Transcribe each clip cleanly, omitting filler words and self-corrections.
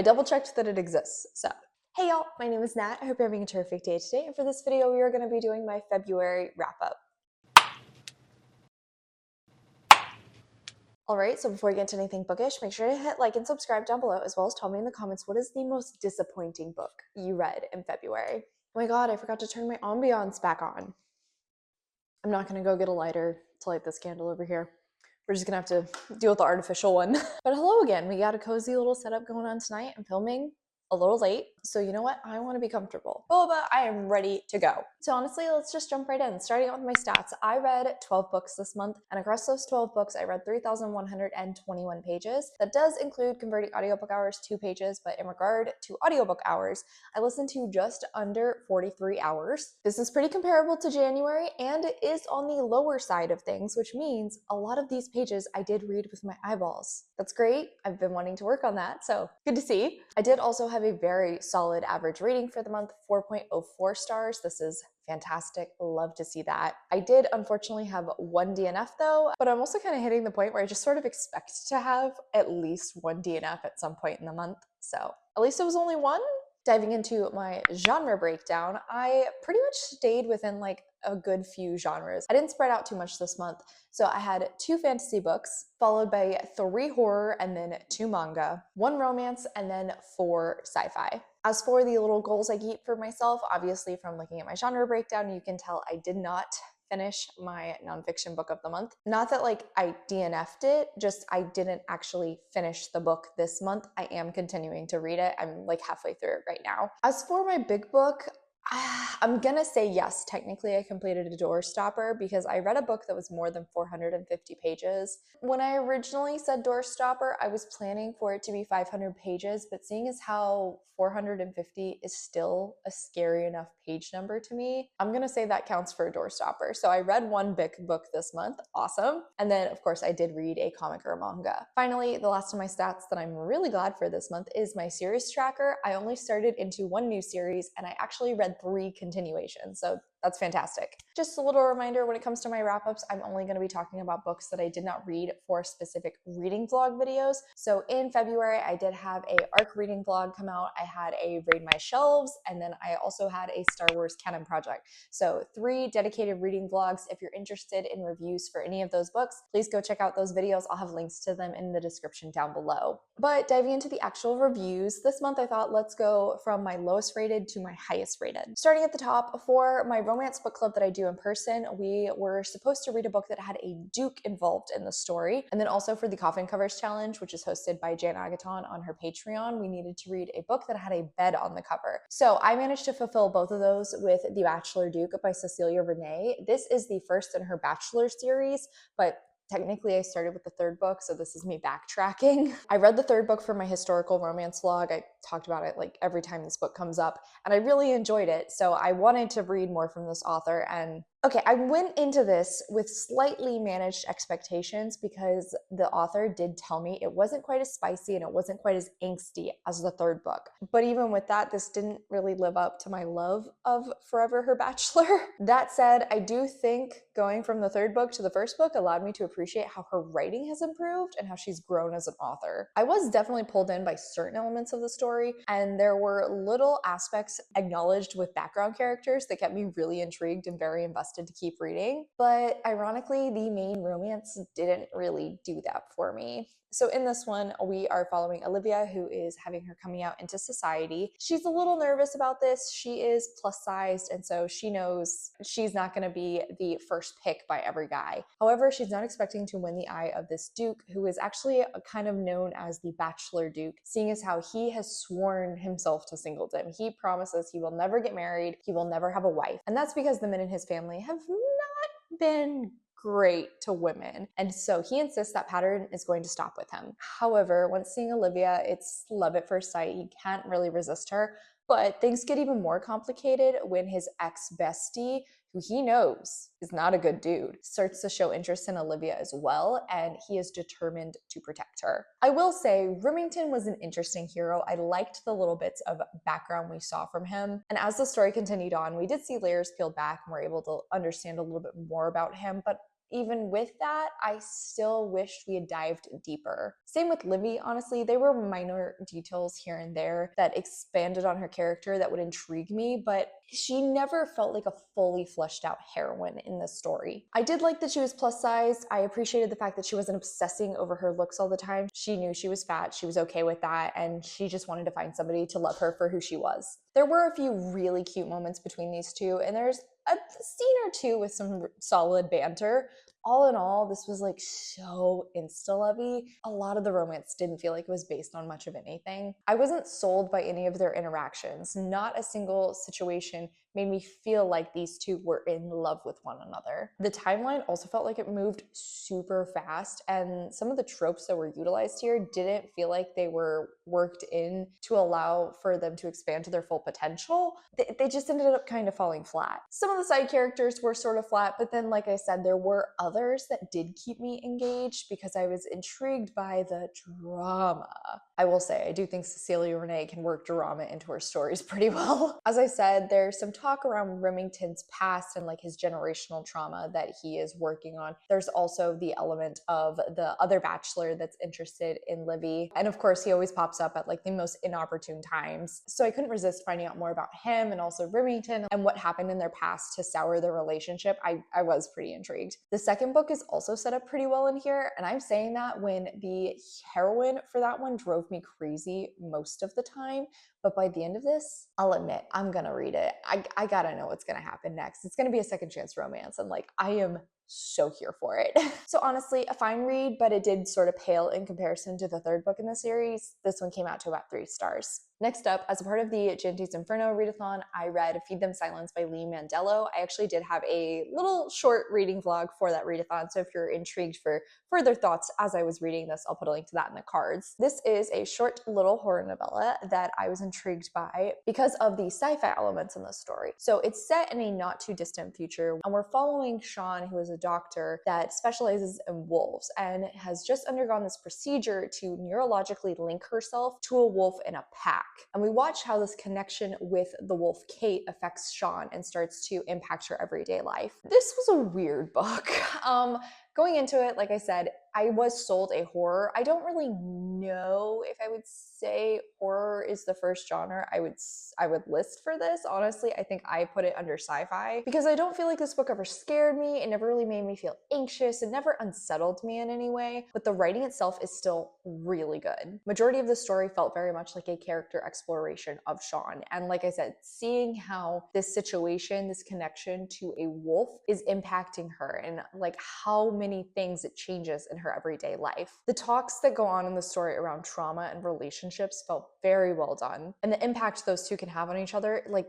I double checked that it exists, so. Hey y'all, my name is Nat. I hope you're having a terrific day today, and for this video we are going to be doing my February wrap-up. Alright, so before we get into anything bookish, make sure to hit like and subscribe down below, as well as tell me in the comments what is the most disappointing book you read in February. Oh my god, I forgot to turn my ambiance back on. I'm not going to go get a lighter to light this candle over here. We're just going to have to deal with the artificial one. But hello again, we got a cozy little setup going on tonight. I'm filming a little late, so you know what? I want to be comfortable. Boba, I am ready to go. So honestly, let's just jump right in. Starting out with my stats, I read 12 books this month, and across those 12 books, I read 3,121 pages. That does include converting audiobook hours 2 pages, but in regard to audiobook hours, I listened to just under 43 hours. This is pretty comparable to January, and it is on the lower side of things, which means a lot of these pages I did read with my eyeballs. That's great. I've been wanting to work on that, so good to see. I did also have a very solid average rating for the month, 4.04 stars. This is fantastic. Love to see that. I did unfortunately have 1 DNF though, but I'm also kind of hitting the point where I just sort of expect to have at least 1 DNF at some point in the month. So at least it was only 1. Diving into my genre breakdown, I pretty much stayed within like a good few genres. I didn't spread out too much this month. So I had 2 fantasy books, followed by 3 horror, and then 2 manga, 1 romance, and then 4 sci-fi. As for the little goals I keep for myself, obviously from looking at my genre breakdown, you can tell I did not finish my nonfiction book of the month. Not that like I DNF'd it, just I didn't actually finish the book this month. I am continuing to read it. I'm like halfway through it right now. As for my big book, I'm gonna say yes, technically I completed a door stopper because I read a book that was more than 450 pages. When I originally said door stopper, I was planning for it to be 500 pages, but seeing as how 450 is still a scary enough page number to me, I'm gonna say that counts for a door stopper. So I read 1 big book this month, awesome. And then of course I did read a comic or a manga. Finally, the last of my stats that I'm really glad for this month is my series tracker. I only started into 1 new series and I actually read 3 continuations, so that's fantastic. Just a little reminder, when it comes to my wrap-ups, I'm only going to be talking about books that I did not read for specific reading vlog videos. So in February, I did have a ARC reading vlog come out. I had a Raid My Shelves, and then I also had a Star Wars canon project. So 3 dedicated reading vlogs. If you're interested in reviews for any of those books, please go check out those videos. I'll have links to them in the description down below. But diving into the actual reviews, this month I thought let's go from my lowest rated to my highest rated. Starting at the top, for my romance book club that I do in person, we were supposed to read a book that had a duke involved in the story. And then also for the Coffin Covers Challenge, which is hosted by Jan Agaton on her Patreon, we needed to read a book that had a bed on the cover. So I managed to fulfill both of those with The Bachelor Duke by Cecilia Rene. This is the first in her Bachelor series, but technically, I started with the 3rd book, so this is me backtracking. I read the 3rd book for my historical romance vlog. I talked about it like every time this book comes up, and I really enjoyed it, so I wanted to read more from this author. And okay, I went into this with slightly managed expectations because the author did tell me it wasn't quite as spicy and it wasn't quite as angsty as the 3rd book. But even with that, this didn't really live up to my love of Forever Her Bachelor. That said, I do think going from the 3rd book to the 1st book allowed me to appreciate how her writing has improved and how she's grown as an author. I was definitely pulled in by certain elements of the story, and there were little aspects acknowledged with background characters that kept me really intrigued and very invested to keep reading. But ironically, the main romance didn't really do that for me. So in this one, we are following Olivia, who is having her coming out into society. She's a little nervous about this. She is plus sized, and so she knows she's not going to be the first pick by every guy. However, she's not expecting to win the eye of this Duke, who is actually kind of known as the Bachelor Duke, seeing as how he has sworn himself to singledom. He promises he will never get married, he will never have a wife. And that's because the men in his family have not been great to women, and so he insists that pattern is going to stop with him. However, once seeing Olivia, it's love at first sight. He can't really resist her, but things get even more complicated when his ex-bestie, who he knows is not a good dude, starts to show interest in Olivia as well, and he is determined to protect her. I will say, Remington was an interesting hero. I liked the little bits of background we saw from him, and as the story continued on, we did see layers peeled back and were able to understand a little bit more about him, but even with that, I still wished we had dived deeper. Same with Livy, honestly. There were minor details here and there that expanded on her character that would intrigue me, but she never felt like a fully fleshed out heroine in this story. I did like that she was plus size. I appreciated the fact that she wasn't obsessing over her looks all the time. She knew she was fat, she was okay with that, and she just wanted to find somebody to love her for who she was. There were a few really cute moments between these two, and there's a scene or two with some solid banter. All in all, this was like so insta-lovey. A lot of the romance didn't feel like it was based on much of anything. I wasn't sold by any of their interactions. Not a single situation made me feel like these two were in love with one another. The timeline also felt like it moved super fast, and some of the tropes that were utilized here didn't feel like they were worked in to allow for them to expand to their full potential. They just ended up kind of falling flat. Some of the side characters were sort of flat, but then, like I said, there were others that did keep me engaged because I was intrigued by the drama. I will say, I do think Cecilia Rene can work drama into her stories pretty well. As I said, there's some talk around Remington's past and like his generational trauma that he is working on. There's also the element of the other bachelor that's interested in Livy. And of course, he always pops up at like the most inopportune times. So I couldn't resist finding out more about him and also Remington and what happened in their past to sour their relationship. I was pretty intrigued. The second book is also set up pretty well in here. And I'm saying that when the heroine for that one drove me crazy most of the time. But by the end of this, I'll admit, I'm gonna read it. I gotta know what's gonna happen next. It's gonna be a second chance romance, and like, I am so here for it. So honestly, a fine read, but it did sort of pale in comparison to the third book in the series. This one came out to about 3 stars. Next up, as a part of the Ginty's Inferno readathon, I read Feed Them Silence by Lee Mandelo. I actually did have a little short reading vlog for that readathon, so if you're intrigued for further thoughts as I was reading this, I'll put a link to that in the cards. This is a short little horror novella that I was intrigued by because of the sci-fi elements in the story. So it's set in a not too distant future, and we're following Sean, who is a doctor that specializes in wolves and has just undergone this procedure to neurologically link herself to a wolf in a pack. And we watch how this connection with the wolf Kate affects Sean and starts to impact her everyday life. This was a weird book. Going into it, like I said, I was sold a horror. I don't really know if I would say horror is the first genre I would list for this. Honestly, I think I put it under sci-fi because I don't feel like this book ever scared me. It never really made me feel anxious. It never unsettled me in any way, but the writing itself is still really good. Majority of the story felt very much like a character exploration of Sean. And like I said, seeing how this situation, this connection to a wolf is impacting her and like how many things it changes in her everyday life. The talks that go on in the story around trauma and relationships felt very well done. And the impact those two can have on each other, like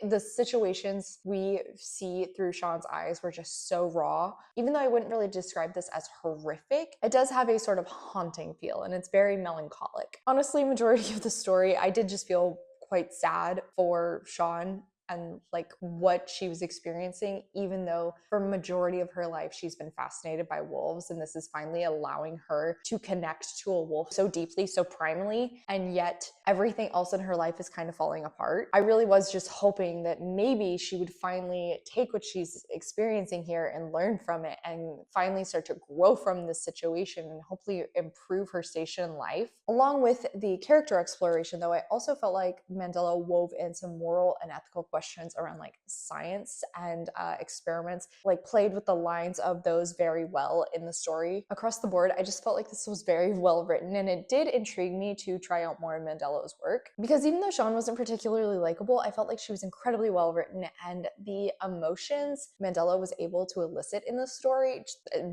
the situations we see through Sean's eyes were just so raw. Even though I wouldn't really describe this as horrific, it does have a sort of haunting feel and it's very melancholic. Honestly, majority of the story, I did just feel quite sad for Sean and like what she was experiencing, even though for majority of her life she's been fascinated by wolves, and this is finally allowing her to connect to a wolf so deeply, so primally, and yet everything else in her life is kind of falling apart. I really was just hoping that maybe she would finally take what she's experiencing here and learn from it and finally start to grow from this situation and hopefully improve her station in life. Along with the character exploration though, I also felt like Mandela wove in some moral and ethical questions around like science and experiments, like played with the lines of those very well in the story. Across the board, I just felt like this was very well written, and it did intrigue me to try out more of Mandelo's work, because even though Sean wasn't particularly likable, I felt like she was incredibly well written, and the emotions Mandelo was able to elicit in the story,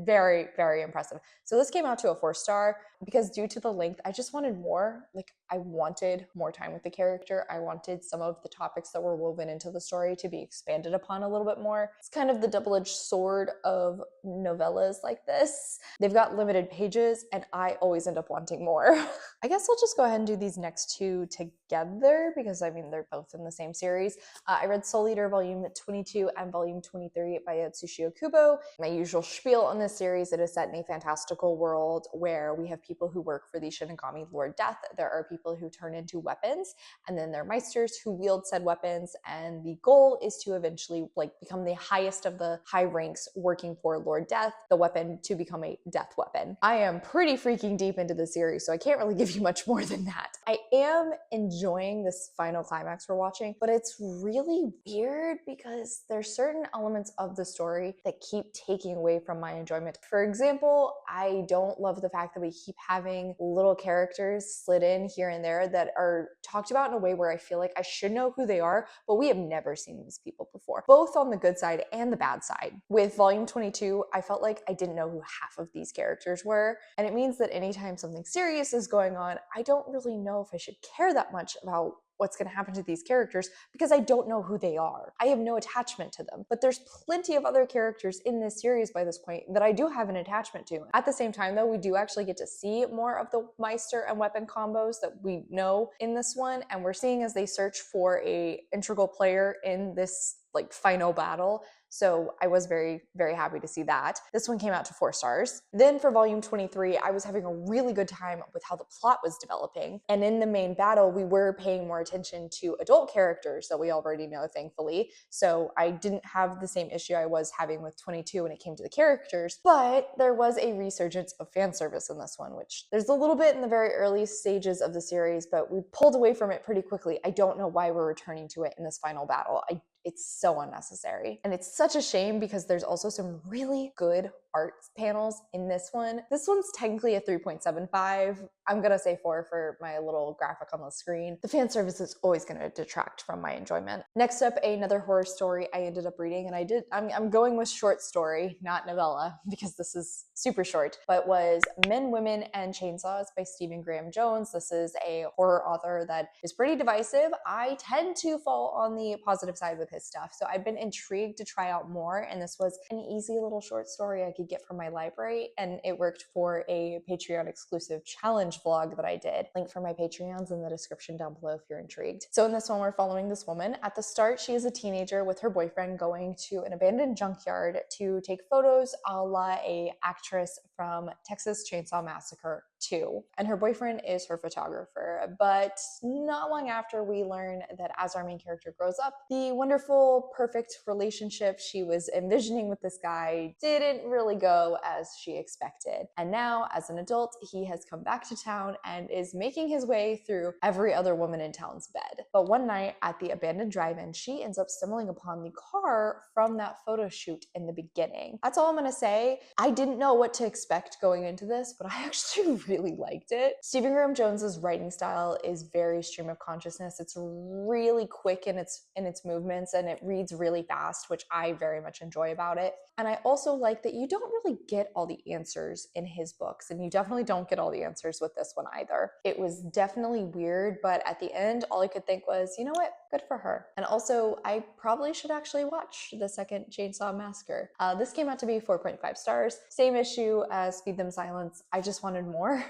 very, very impressive. So this came out to a 4-star because due to the length, I just wanted more. Like, I wanted more time with the character. I wanted some of the topics that were woven into the story to be expanded upon a little bit more. It's kind of the double-edged sword of novellas like this. They've got limited pages and I always end up wanting more. I guess I'll just go ahead and do these next two together because I mean, they're both in the same series. I read Soul Eater Volume 22 and Volume 23 by atsushi ohkubo. My usual spiel on this series, it is set in a fantastical world where we have people who work for the Shinigami Lord Death. There are people people who turn into weapons, and then there are meisters who wield said weapons, and the goal is to eventually like become the highest of the high ranks working for Lord Death, the weapon to become a death weapon. I am pretty freaking deep into the series, so I can't really give you much more than that. I am enjoying this final climax we're watching, but it's really weird because there's certain elements of the story that keep taking away from my enjoyment. For example, I don't love the fact that we keep having little characters slid in here and there that are talked about in a way where I feel like I should know who they are, but we have never seen these people before, both on the good side and the bad side. With volume 22, I felt like I didn't know who half of these characters were, and it means that anytime something serious is going on, I don't really know if I should care that much about what's going to happen to these characters because I don't know who they are. I have no attachment to them. But there's plenty of other characters in this series by this point that I do have an attachment to. At the same time, though, we do actually get to see more of the Meister and weapon combos that we know in this one, and we're seeing as they search for a integral player in this like final battle. So I was very, very happy to see that. This one came out to 4 stars. Then for volume 23, I was having a really good time with how the plot was developing. And in the main battle, we were paying more attention to adult characters that we already know, thankfully. So I didn't have the same issue I was having with 22 when it came to the characters, but there was a resurgence of fan service in this one, which there's a little bit in the very early stages of the series, but we pulled away from it pretty quickly. I don't know why we're returning to it in this final battle. It's so unnecessary. And it's such a shame because there's also some really good art panels in this one. This one's technically a 3.75. I'm gonna say 4 for my little graphic on the screen. The fan service is always gonna detract from my enjoyment. Next up, another horror story I ended up reading, and I'm going with short story, not novella, because this is super short, but was Men, Women, and Chainsaws by Stephen Graham Jones. This is a horror author that is pretty divisive. I tend to fall on the positive side with his stuff, so I've been intrigued to try out more, and this was an easy little short story I could get from my library, and it worked for a Patreon exclusive challenge vlog that I did. Link for my Patreons in the description down below if you're intrigued. So in this one, we're following this woman. At the start, she is a teenager with her boyfriend going to an abandoned junkyard to take photos a la a actress from Texas Chainsaw Massacre 2. And her boyfriend is her photographer. But not long after, we learn that as our main character grows up, the wonderful, perfect relationship she was envisioning with this guy didn't really go as she expected. And now, as an adult, he has come back to town and is making his way through every other woman in town's bed. But one night at the abandoned drive-in, she ends up stumbling upon the car from that photo shoot in the beginning. That's all I'm gonna say. I didn't know what to expect going into this, but I actually really liked it. Stephen Graham Jones's writing style is very stream of consciousness. It's really quick in its movements, and it reads really fast, which I very much enjoy about it. And I also like that you don't really get all the answers in his books, and you definitely don't get all the answers with this one either. It was definitely weird, but at the end, all I could think was, you know what? Good for her. And also, I probably should actually watch the second Chainsaw Massacre. This came out to be 4.5 stars. Same issue as Feed Them Silence. I just wanted more.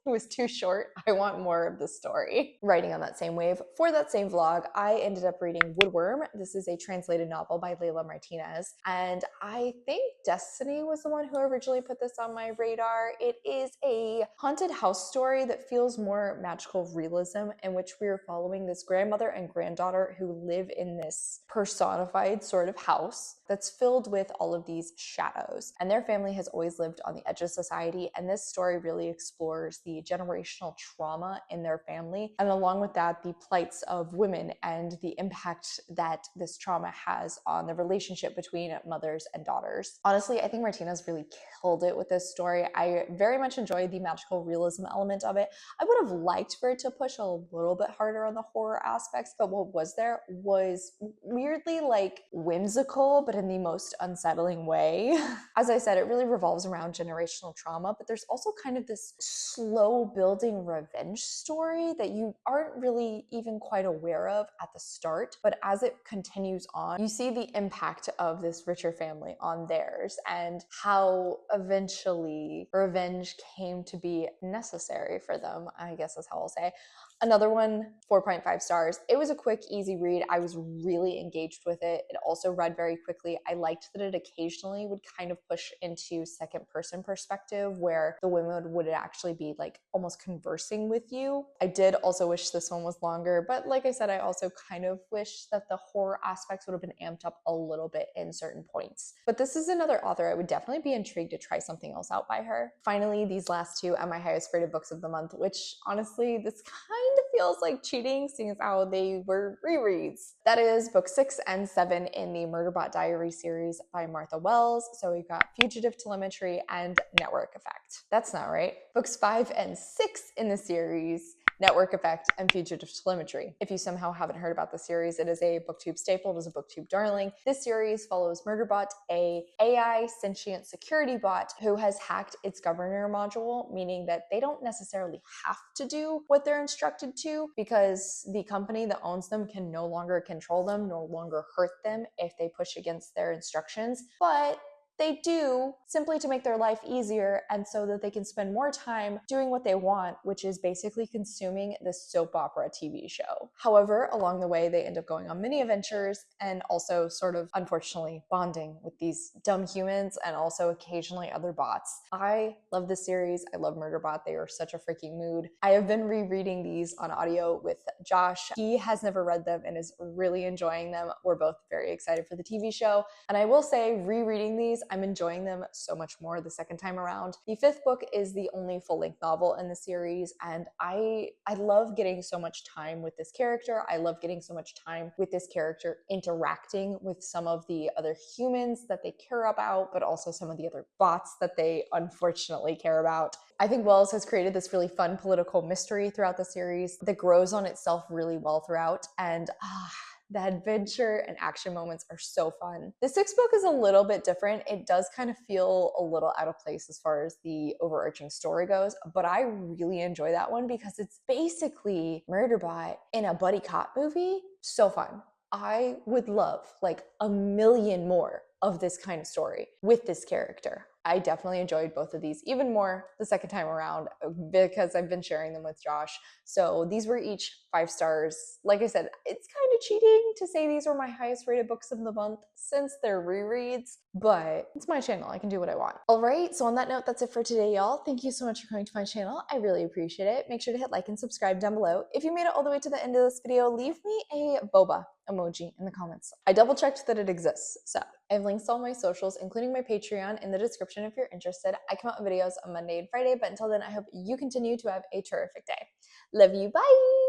It was too short. I want more of the story. Riding on that same wave, for that same vlog, I ended up reading Woodworm. This is a translated novel by Layla Martinez, and I think Destiny was the one who originally put this on my radar. It is a haunted house story that feels more magical realism, in which we are following this grandmother and granddaughter who live in this personified sort of house that's filled with all of these shadows. And their family has always lived on the edge of society, and this story really explores the generational trauma in their family, and along with that, the plights of women and the impact that this trauma has on the relationship between mothers and daughters. Honestly, I think Martinez really killed it with this story. I very much enjoyed the magical realism element of it. I would have liked for it to push a little bit harder on the horror aspects, but what was there was weirdly like whimsical, but in the most unsettling way. As I said, it really revolves around generational trauma, but there's also kind of this slow building revenge story that you aren't really even quite aware of at the start, but as it continues on, you see the impact of this richer family on theirs and how eventually revenge came to be necessary for them, I guess is how I'll say. Another one, 4.5 stars. It was a quick, easy read. I was really engaged with it. It also read very quickly. I liked that it occasionally would kind of push into second person perspective where the women would actually be like almost conversing with you. I did also wish this one was longer, but like I said, I also kind of wish that the horror aspects would have been amped up a little bit in certain points. But this is another author I would definitely be intrigued to try something else out by her. Finally, these last two are my highest rated books of the month, which honestly, this kind of feels like cheating seeing as how they were rereads. That is book 6 and 7 in the Murderbot Diaries series by Martha Wells. So we've got Fugitive Telemetry and Network Effect. That's not right. Books 5 and 6 in the series, Network Effect and Fugitive Telemetry. If you somehow haven't heard about the series, it is a booktube staple. It is a booktube darling. This series follows Murderbot, a AI sentient security bot who has hacked its governor module, meaning that they don't necessarily have to do what they're instructed to because the company that owns them can no longer control them, no longer hurt them if they push against their instructions. But they do simply to make their life easier and so that they can spend more time doing what they want, which is basically consuming this soap opera TV show. However, along the way, they end up going on mini adventures and also sort of unfortunately bonding with these dumb humans and also occasionally other bots. I love this series. I love Murderbot. They are such a freaking mood. I have been rereading these on audio with Josh. He has never read them and is really enjoying them. We're both very excited for the TV show. And I will say, rereading these, I'm enjoying them so much more the second time around. The 5th book is the only full-length novel in the series, and I love getting so much time with this character. I love getting so much time with this character interacting with some of the other humans that they care about, but also some of the other bots that they unfortunately care about. I think Wells has created this really fun political mystery throughout the series that grows on itself really well throughout, and the adventure and action moments are so fun. The 6th book is a little bit different. It does kind of feel a little out of place as far as the overarching story goes, but I really enjoy that one because it's basically Murderbot in a buddy cop movie. So fun. I would love like a million more of this kind of story with this character. I definitely enjoyed both of these even more the second time around because I've been sharing them with Josh. So these were each 5 stars. Like I said, it's kind of cheating to say these were my highest rated books of the month since they're rereads, but it's my channel. I can do what I want. All right, so on that note, that's it for today, y'all. Thank you so much for coming to my channel. I really appreciate it. Make sure to hit like and subscribe down below. If you made it all the way to the end of this video, leave me a boba emoji in the comments. I double checked that it exists, so I have links to all my socials, including my Patreon, in the description if you're interested. I come out with videos on Monday and Friday, but until then, I hope you continue to have a terrific day. Love you, bye!